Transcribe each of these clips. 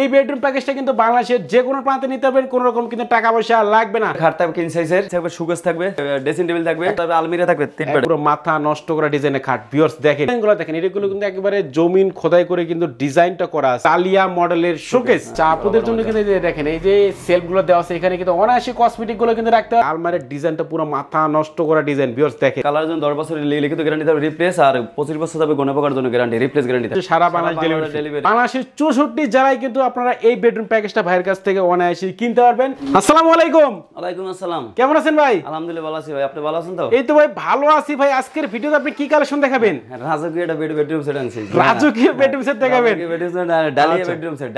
এই বেডরুম প্যাকেজটা কিন্তু বাংলাদেশের যে কোনো প্রান্তে নিতে পারবেন, কোনো রকম কিন্তু টাকা পয়সা লাগবে না। খাট থাকবে কিং সাইজের, থাকবে শোকেস থাকবে, ড্রেসিং টেবিল থাকবে, তারপর আলমিরা থাকবে 3 বেড। পুরো মাথা নষ্ট করা ডিজাইনের খাট। ভিউয়ার্স দেখেন এগুলো, দেখেন এগুলো কিন্তু একেবারে জমিন খোদাই করে কিন্তু ডিজাইনটা করা আছে। আলিয়া মডেলের শোকেস চাপুদের জন্য কিন্তু দেখেন এই যে সেলফ গুলো দেওয়া আছে, এখানে কিন্তু অনায়াসে কসমেটিক গুলো কিন্তু রাখতে হবে। আলমারির ডিজাইনটা পুরো মাথা নষ্ট করা ডিজাইন। ভিউয়ার্স দেখেন কালার জন্য 10 বছরের লিখিত গ্যারান্টি থাকবে, রিপ্লেস আর 25 বছর থাকবে গণ পোকার জন্য গ্যারান্টি, রিপ্লেস গ্যারান্টি থাকবে সারা বাংলাদেশ ডেলিভারি। বাংলাদেশের 64 জেলায় কিন্তু আপনারা এই বেডরুম প্যাকেজটা ভাইয়ের কাছ থেকে অনায়াসে কিনতে পারবেন। আসসালামু আলাইকুম। ওয়ালাইকুম আসসালাম। কেমন আছেন ভাই? আলহামদুলিল্লাহ ভালো আছি ভাই, আপনি ভালো আছেন তো? এই তো ভাই ভালো আছি ভাই। আজকের ভিডিওতে আপনি কি কালেকশন দেখাবেন? রাজকীয় একটা বেডরুম সেট আনছি। রাজকীয় বেডরুম সেট দেখাবেন? Bedroom set, dahlia bedroom set,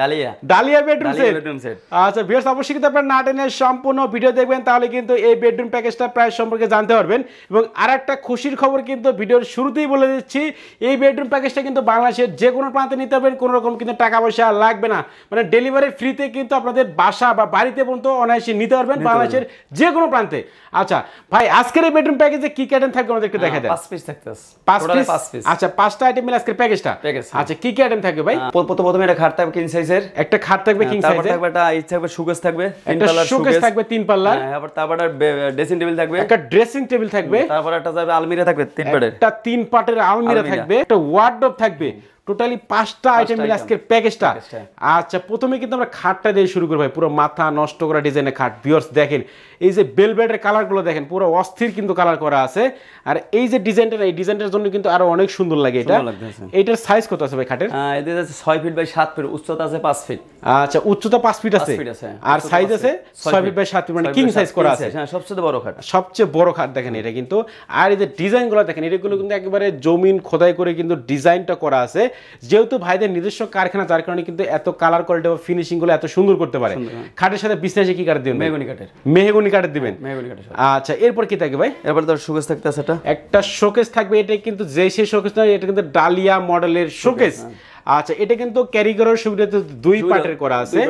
dahlia bedroom set. আচ্ছা ভিউয়ার্স, অবশ্যই কিন্তু আপনারা না টেনে সম্পূর্ণ ভিডিও দেখবেন, তাহলে কিন্তু এই বেডরুম প্যাকেজটার প্রাইস সম্পর্কে জানতে পারবেন। এবং আরেকটা খুশির খবর কিন্তু ভিডিওর শুরুতেই বলে দিচ্ছি, এই বেডরুম প্যাকেজটা কিন্তু বাংলাদেশের যে কোনো প্রান্তে নিতে পারবেন, কোনো রকম কিন্তু টাকা পয়সা লাগবে না। মানে ডেলিভারি ফ্রিতে কিন্তু আপনাদের বাসা বা বাড়িতে পর্যন্ত অনায়াসে নিতে পারবেন বাংলাদেশের যে কোনো প্রান্তে। আচ্ছা ভাই, আজকের এই বেডরুম প্যাকেজে কি কি আইটেম থাকবে আমাদেরকে দেখা দেন। 5 পিস থাকতেছে। 5 পিস। আচ্ছা 5টা আইটেম মিলে আজকের প্যাকেজটা। আচ্ছা কি কি আইটেম থাকবে ভাই? প্রথমে একটা খাট থাকবে কিং সাইজের, একটা খাট থাকবে কিং সাইজের, তারপর থাকবে একটা থাকবে শোকেস থাকবে, একটা শোকেস থাকবে 3 পাল্লা, তারপর ড্রেসিং টেবিল থাকবে, একটা ড্রেসিং টেবিল থাকবে, তারপর একটা যাবে আলমিরা থাকবে 3 বেডের, একটা 3 পাটের আলমিরা থাকবে, একটা ওয়ার্ডরোব থাকবে। টোটালি 5টা আইটেম মিলে আজকের প্যাকেজটা। আচ্ছা প্রথমে কিন্তু আমরা খাটটা দিয়ে শুরু করব ভাই। পুরো মাথা নষ্ট করা ডিজাইনের খাট। ভিউয়ার্স দেখেন এই যে বেলভেটের কালারগুলো দেখেন, পুরো অস্থির কিন্তু কালার করা আছে। আর এই যে ডিজাইনটা, এই ডিজাইনটার জন্য কিন্তু আরো অনেক সুন্দর লাগে এটা। এইটার সাইজ কত আছে ভাই খাটের? এদের আছে 6 ফিট বাই 7 ফিট, উচ্চতা আছে 5 ফিট। আচ্ছা উচ্চতা 5 ফিট আছে, আর সাইজ আছে 6 ফিট বাই 7 ফিট, মানে কিং সাইজ করা আছে। হ্যাঁ সবচেয়ে বড় খাট, সবচেয়ে বড় খাট দেখেন এটা কিন্তু। আর এই যে ডিজাইনগুলো দেখেন, এগুলো কিন্তু একেবারে জমিন খোদাই করে কিন্তু ডিজাইনটা করা আছে। যেহেতু ভাইদের নিজস্ব কারখানা, যার কারণে কিন্তু এত কালার কোয়ালিটি বা ফিনিশিং গুলো এত সুন্দর করতে পারে। খাটের সাথে বিছনায় কি কাঠ দিবেন? মেহগনি কাঠের দিবেন। আচ্ছা এরপর কি থাকবে ভাই? এরপর তো শোকেস থাকতে আছে, একটা শোকেস থাকবে। এটা কিন্তু যে সেই শোকেস নয়, এটা কিন্তু ডালিয়া মডেলের শোকেস। আচ্ছা এটা কিন্তু ক্যারি করার সুবিধাতে 2 পার্টের করা আছে।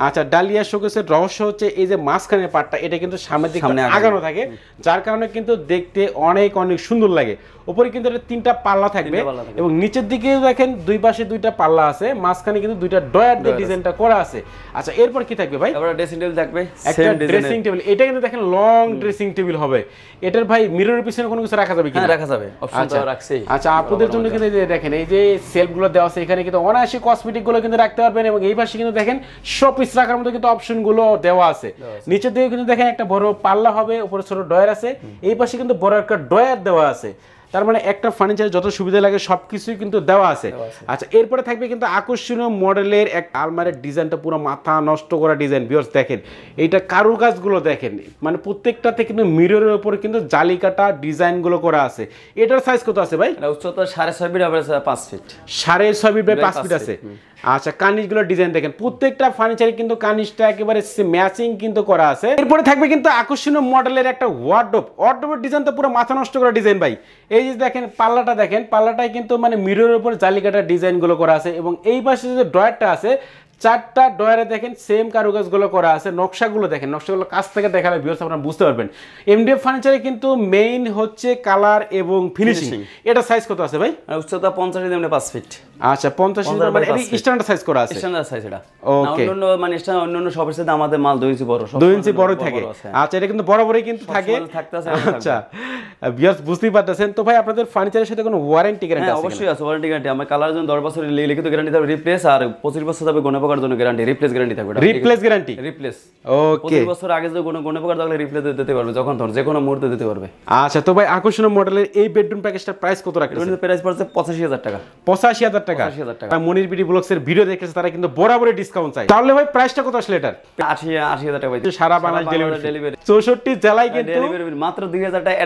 আচ্ছা ডালিয়া শোকেসের রহস্য হচ্ছে এই যে মাঝখানের পার্টটা, এটা কিন্তু সামনের দিকে আগানো থাকে, যার কারণে কিন্তু দেখতে অনেক অনেক সুন্দর লাগে। উপরে কিন্তু এটা 3টা পাল্লা থাকবে, এবং নিচের দিকে দেখেন 2 পাশে 2টা পাল্লা আছে, মাঝখানে কিন্তু 2টা ডয়ার দিয়ে ডিজাইনটা করা আছে। আচ্ছা এরপর কি থাকবে ভাই? তারপর ড্রেসিং টেবিল থাকবে, একটা ড্রেসিং টেবিল। এটা কিন্তু দেখেন লং ড্রেসিং টেবিল হবে। এটার ভাই মিররের পিছনে কোনো কিছু রাখা যাবে কি? হ্যাঁ রাখা যাবে, অপশন তো রাখছি। আচ্ছা আপনাদের জন্য কিন্তু দেখেন এই যে সেলফগুলো দেওয়া আছে, এখানে কিন্তু অনায়াসে কসমেটিক গুলো কিন্তু রাখতে পারবেন। এবং এই পাশে কিন্তু দেখেন শোপিস রাখার মতো কিন্তু অপশন গুলো দেওয়া আছে। নিচের দিকে কিন্তু দেখেন একটা বড় পাল্লা হবে, উপরে ছোট ডয়ার আছে, এই পাশে কিন্তু বড় একটা ডয়ার দেওয়া আছে। তার মানে একটা ফার্নিচারে যত সুবিধা লাগে সবকিছুই কিন্তু দেওয়া আছে। আচ্ছা এরপরে থাকবে কিন্তু আকর্ষণীয় মডেলের এক আলমারির ডিজাইনটা, পুরো মাথা নষ্ট করা ডিজাইন। ভিউয়ার্স দেখেন এইটা কারুকাজগুলো দেখেন, মানে প্রত্যেকটাতে কিন্তু মিররের উপরে কিন্তু জালি কাটা ডিজাইনগুলো করা আছে। এটার সাইজ কত আছে ভাই? উচ্চতা 6.5 ফিট, আর 5 ফিট। 6.5 ফিট বাই 5 ফিট আছে। আচ্ছা কার্নিশগুলো ডিজাইন দেখেন, প্রত্যেকটা ফার্নিচারে কিন্তু কার্নিশটা একেবারে ম্যাচিং কিন্তু করা আছে। এরপরে থাকবে কিন্তু আকর্ষণীয় মডেলের একটা ওয়ার্ডরোব। ওয়ার্ডরোবের ডিজাইনটা পুরো মাথা নষ্ট করা ডিজাইন ভাই। এই যে দেখেন পাল্লাটা দেখেন, পাল্লাটায় কিন্তু মানে মিররের উপর জালিকাটা ডিজাইনগুলো করা আছে। এবং এই পাশে যে ডয়ারটা আছে, 4টা ডয়ারে দেখেন সেম কারুকাজগুলো করা আছে। নকশাগুলো দেখেন, নকশাগুলো কাছ থেকে দেখালে ভিউয়ার্স আপনারা বুঝতে পারবেন। এমডিএফ ফার্নিচারে কিন্তু মেইন হচ্ছে কালার এবং ফিনিশিং। এটা সাইজ কত আছে ভাই? উচ্চতা 50 মানে 5 ফিট। আচ্ছা 50 মানে এটা স্ট্যান্ডার্ড সাইজ করা আছে। স্ট্যান্ডার্ড সাইজ এটা। ওকে। অন্যান্য মানে অন্যান্য সবের সাথে আমাদের মাল 2 ইঞ্চি বড়, 2 ইঞ্চি বড় থাকে। আচ্ছা এটা কিন্তু বরাবরই কিন্তু থাকে। আচ্ছা ভিউয়ার্স বুঝতেই পারতেছেন। তো ভাই আপনাদের ফার্নিচারের সাথে কোনো ওয়ারেন্টি গ্যারান্টি আছে? অবশ্যই আছে, ওয়ারেন্টি গ্যারান্টি। আমার কালার জন্য 10 বছরের লিখিত গ্যারান্টি থাকবে, রিপ্লেস আর 25 বছর থাকবে গণ পোকার জন্য গ্যারান্টি, রিপ্লেস গ্যারান্টি থাকবে। Replace guarantee? রিপ্লেস। ওকে। 25 বছর আগে যদি গণ পোকার থাকলে রিপ্লেস দিতে পারবে, যখন তখন যে কোনো মুহূর্তে দিতে পারবে। আচ্ছা তো ভাই আকর্ষণীয় মডেলের এই বেডরুম প্যাকেজটার প্রাইস কত রাখছেন? এর প্রাইস পড়ছে 85,000 টাকা। 85,000 টাকা। মনির বিডি ব্লগসের ভিডিও দেখেছে তারা কিন্তু বরাবরই ডিসকাউন্ট চাই। তাহলে ভাই প্রাইসটা কত আসলে এটার? 80,000 টাকা ভাই। সারা বাংলাদেশ ডেলিভারি। 64 জেলায় কিন্তু ডেলিভারি মাত্র 2,000 টাকা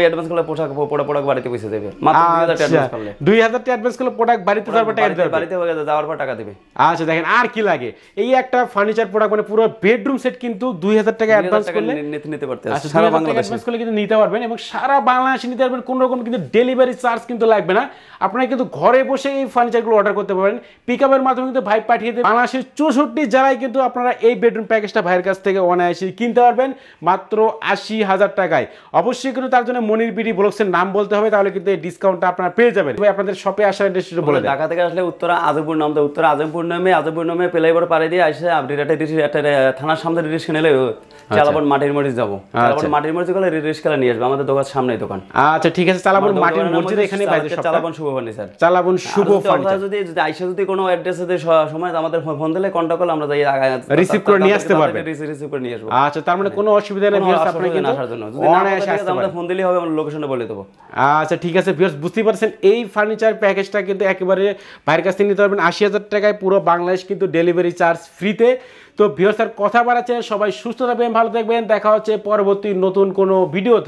অ্যাডভান্স করলে প্রোডাক্ট বাড়িতে পৌঁছে দেবে। মাত্র 2,000 টাকা অ্যাডভান্স করলে। 2,000 টাকা অ্যাডভান্স করলে প্রোডাক্ট বাড়িতে যাওয়ার পর টাকা দিতে হবে। বাড়িতে হয়ে যাওয়ার পর টাকা দিবে। আচ্ছা দেখেন আর কি লাগে, এই একটা ফার্নিচার প্রোডাক্ট মানে পুরো বেডরুম সেট কিন্তু 2,000 টাকা অ্যাডভান্স করলে নিতে পারতে। আচ্ছা সারা বাংলাদেশে অ্যাডভান্স করলে কিন্তু নিতে পারবেন, এবং সারা বাংলাদেশে নিতে পারবেন। কোনো রকম কিন্তু ডেলিভারি চার্জ কিন্তু লাগবে না। আপনারা কিন্তু ঘরে বসে এই ফার্নিচারগুলো অর্ডার করতে পারেন। পিকআপের মাধ্যমে কিন্তু ভাই পাঠিয়ে দেবে। বাংলাদেশের 64 জেলায় কিন্তু আপনারা এই বেডরুম প্যাকেজটা ভাইয়ের কাছ থেকে অনায়াসে কিনতে পারবেন মাত্র 80,000 টাকায়। অবশ্যই অবশ্যই কিন্তু তার জন্য মনির বিডি ব্লগসের নাম বলতে হবে, তাহলে কিন্তু এই ডিসকাউন্টটা আপনারা পেয়ে যাবেন। ভাই আপনাদের শপে আসার অ্যাড্রেস বলে দেন। ঢাকা থেকে আসলে উত্তরা আজমপুর নামতে, উত্তরা আজমপুর নামে প্লাইউড পাড়ে দিয়ে আসে আপনি একটা থানার সামনে রিস্ক নিলে চালাবন মাটির মরিচ যাবো, চালাবন মাটির মরিচ গেলে রিস্কা নিয়ে আসবে আমাদের দোকানের সামনেই দোকান। আচ্ছা ঠিক আছে, চালাবন মাটির মরিচ এখানে বাইরে সব চালাবন শুভ ফার্নিচার, চালাবন শুভ ফার্নিচার। যদি আইসা যদি কোনো অ্যাড্রেসে সময় আমাদের ফোন দিলে কন্টাক্ট করলে আমরা যাই রিসিভ করে নিয়ে আসতে পারবেন, রিসিভ করে নিয়ে আসবো। আচ্ছা তার মানে কোনো অসুবিধা নেই ভিউয়ার্স, আপনারা কিন্তু আসার জন্য যদি না আসতে আমাদের ফোন দিলেই হবে, আমরা লোকেশনটা বলে দেব। আচ্ছা ঠিক আছে ভিউয়ার্স, বুঝতে পারছেন এই ফার্নিচার প্যাকেজটা কিন্তু একেবারে ভাইয়ের কাছ থেকে নিতে পারবেন ৮০,০০০ টাকায়, পুরো বাংলাদেশ কিন্তু ডেলিভারি চার্জ ফ্রিতে। তো ভিউয়ার্স আর কথা বাড়াচ্ছে, সবাই সুস্থ থাকবেন, ভালো থাকবেন, দেখা হচ্ছে পরবর্তী নতুন কোনো ভিডিওতে।